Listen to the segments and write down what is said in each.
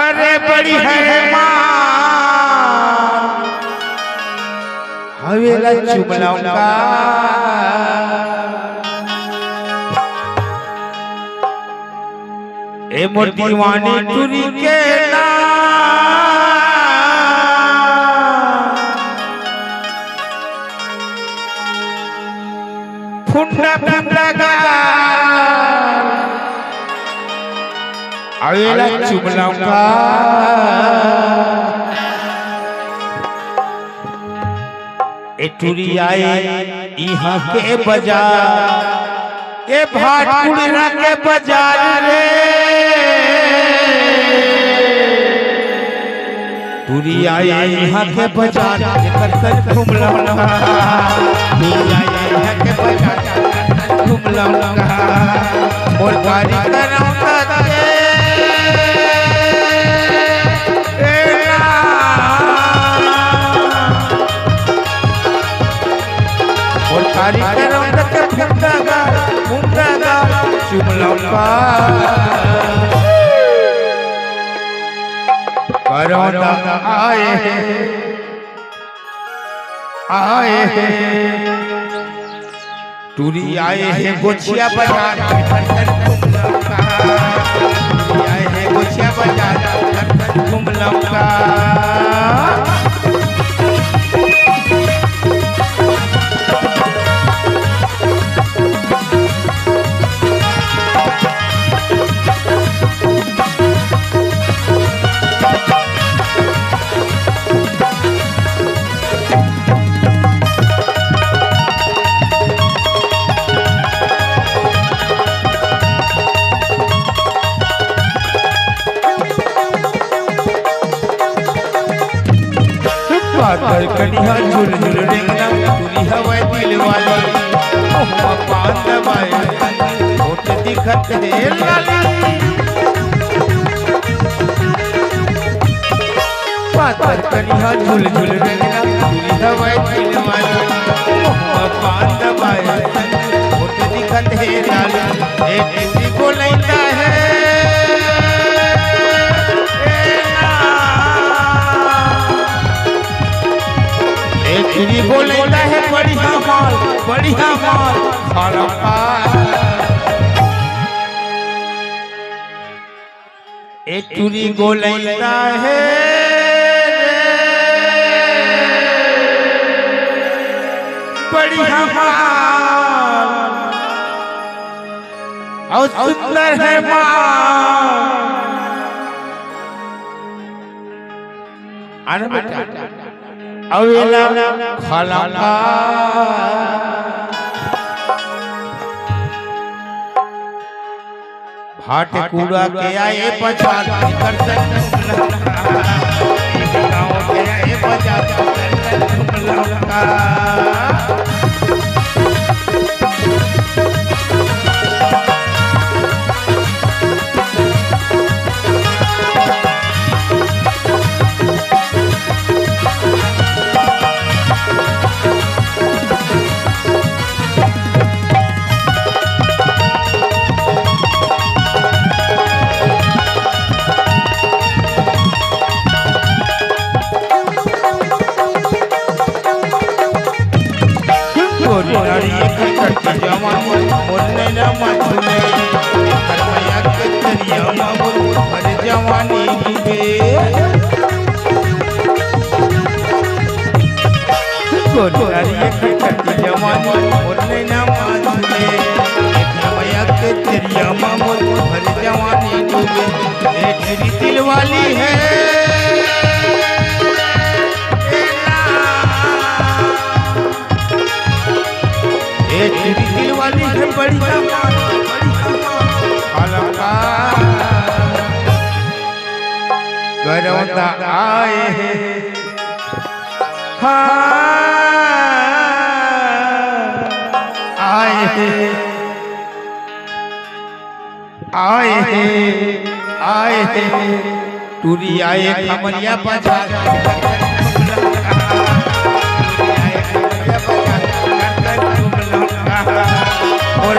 अरे बड़ी है माँ हवेला चुमलाऊंगा ए मोर दीवानी टूरी के फुंडा फुंडा गा हवेला चुमलाऊंगा ए टूरी आए यहाँ के बाजार ए भाटकुड़ा के बाजार रे टूरी आए यहाँ के बाजार कर घूमलाऊंगा टूरी आए यहाँ के बाजार घूमलाऊंगा मोर गाड़ी कराऊंगा कारी करौंदा के फुंडा चुमलाऊंगा करौंदा आए टूरी आए हैं गोछिया बाजार आए हैं गोछिया बाजार घूमलाऊंगा कनिया झूल झूल रेंगना टूरी हवा दिल वाली ओहमा पान दबाए होठ दिखत है लाली पातर कनिया झूल झूल रेंगना टूरी हवा दिल वाली ओहमा पान दबाए होठ दिखत है लाली ए टूरी को लेता है टूरी बोलता है बढ़िया माल खाना एक टूरी बोलता है बढ़िया माल और सुंदर है माल अरे बेटा अवेला खालांगा भाटकुड़ा के आए बाजार कर गाँव के आए बाजार घूमलाऊंगा जवानी दिल वाली है दिल वाली है बढ़िया करौंदा आए आए हे टूरी आए खमरिया बाजार और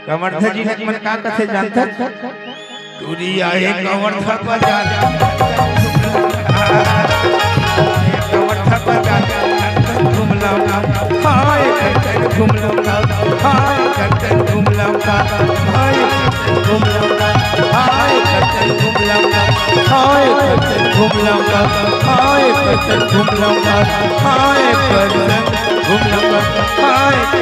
कवर्धा जी मन का कथे जानता टूरी आए कवर्धा बाजार कवर्धा बाजार घूमला हाय करतन घूमला हाय करतन घूमला हाय करतन घूमला हाय करतन घूमला हाय करतन घूमला हाय करतन घूमला हाय करतन घूमला हाय